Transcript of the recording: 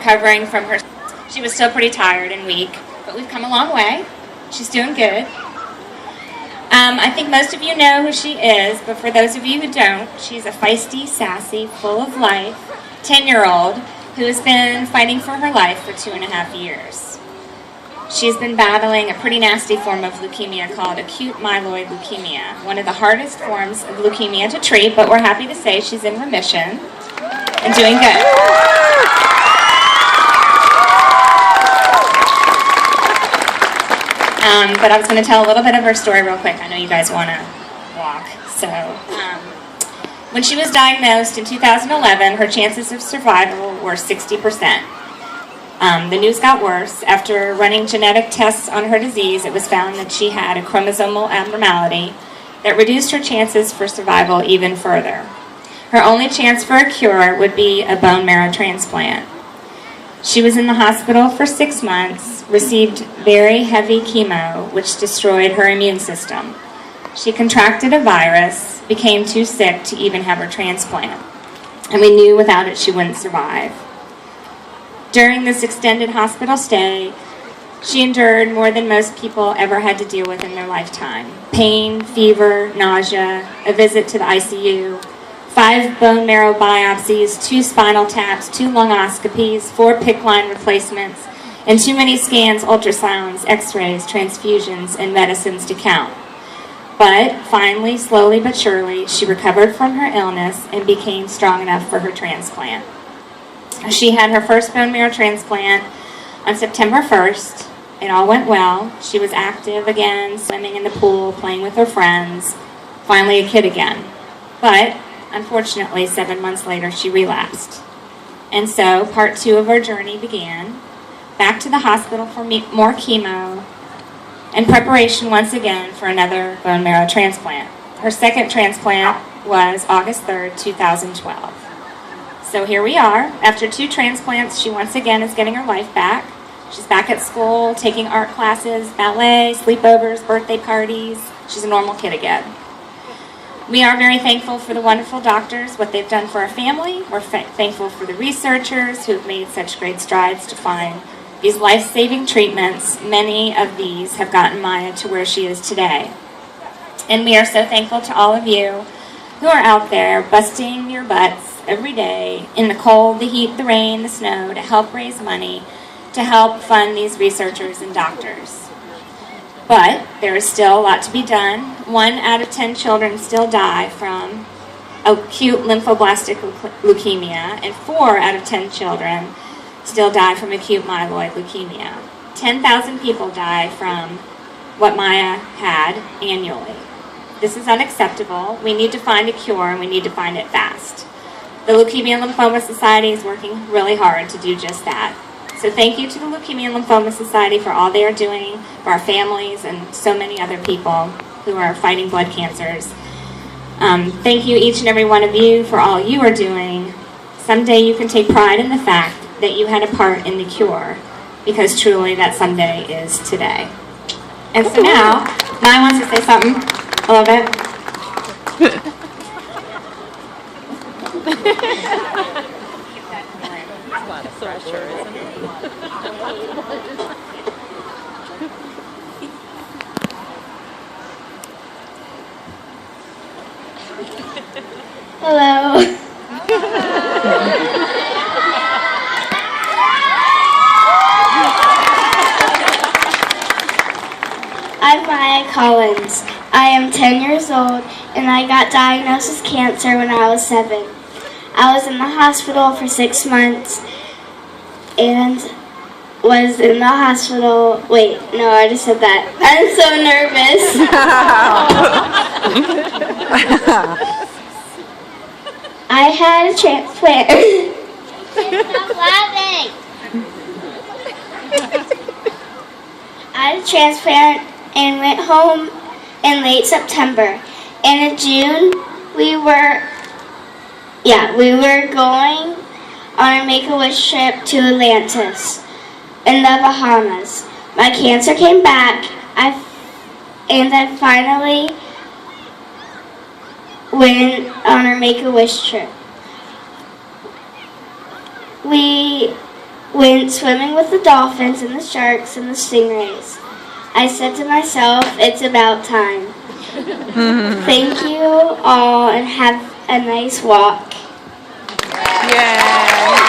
recovering from her. She was still pretty tired and weak, but we've come a long way. She's doing good. I think most of you know who she is, but for those of you who don't, she's a feisty, sassy, full of life 10-year-old who has been fighting for her life for 2.5 years. She's been battling a pretty nasty form of leukemia called acute myeloid leukemia, one of the hardest forms of leukemia to treat, but we're happy to say she's in remission and doing good. But I was going to tell a little bit of her story real quick. I know you guys want to walk. So, when she was diagnosed in 2011, her chances of survival were 60%. The news got worse. After running genetic tests on her disease, it was found that she had a chromosomal abnormality that reduced her chances for survival even further. Her only chance for a cure would be a bone marrow transplant. She was in the hospital for 6 months, received very heavy chemo, which destroyed her immune system. She contracted a virus, became too sick to even have her transplant, and we knew without it she wouldn't survive. During this extended hospital stay, she endured more than most people ever had to deal with in their lifetime. Pain, fever, nausea, a visit to the ICU, 5 bone marrow biopsies, 2 spinal taps, 2 lungoscopies, 4 PICC line replacements, and too many scans, ultrasounds, x-rays, transfusions, and medicines to count. But finally, slowly but surely, she recovered from her illness and became strong enough for her transplant. She had her first bone marrow transplant on September 1st. It all went well. She was active again, swimming in the pool, playing with her friends, finally a kid again. But unfortunately, 7 months later, she relapsed. And so, part 2 of our journey began. Back to the hospital for more chemo and preparation once again for another bone marrow transplant. Her second transplant was August 3rd, 2012. So here we are. After 2 transplants, she once again is getting her life back. She's back at school, taking art classes, ballet, sleepovers, birthday parties. She's a normal kid again. We are very thankful for the wonderful doctors, what they've done for our family. We're thankful for the researchers who've made such great strides to find these life-saving treatments. Many of these have gotten Maya to where she is today. And we are so thankful to all of you who are out there busting your butts every day in the cold, the heat, the rain, the snow to help raise money to help fund these researchers and doctors. But there is still a lot to be done. 1 out of 10 children still die from acute lymphoblastic leukemia, and 4 out of 10 children still die from acute myeloid leukemia. 10,000 people die from what Maya had annually. This is unacceptable. We need to find a cure, and we need to find it fast. The Leukemia Lymphoma Society is working really hard to do just that. So thank you to the Leukemia Lymphoma Society for all they are doing for our families and so many other people who are fighting blood cancers. Thank you, each and every one of you, for all you are doing. Someday you can take pride in the fact that you had a part in the cure, because truly that someday is today. And so now, Maya wants to say something a little bit. Hello. I'm Maya Collins. I am 10 years old, and I got diagnosed with cancer when I was 7. I was in the hospital for 6 months, and was in the hospital. Wait, no, I just said that. I'm so nervous. I had a transplant. Stop laughing. I had a transplant and went home in late September. And in June, we were going on a Make-A-Wish trip to Atlantis in the Bahamas. My cancer came back, and I finally went on our Make-A-Wish trip. We went swimming with the dolphins and the sharks and the stingrays. I said to myself, it's about time. Thank you all and have a nice walk. Yay!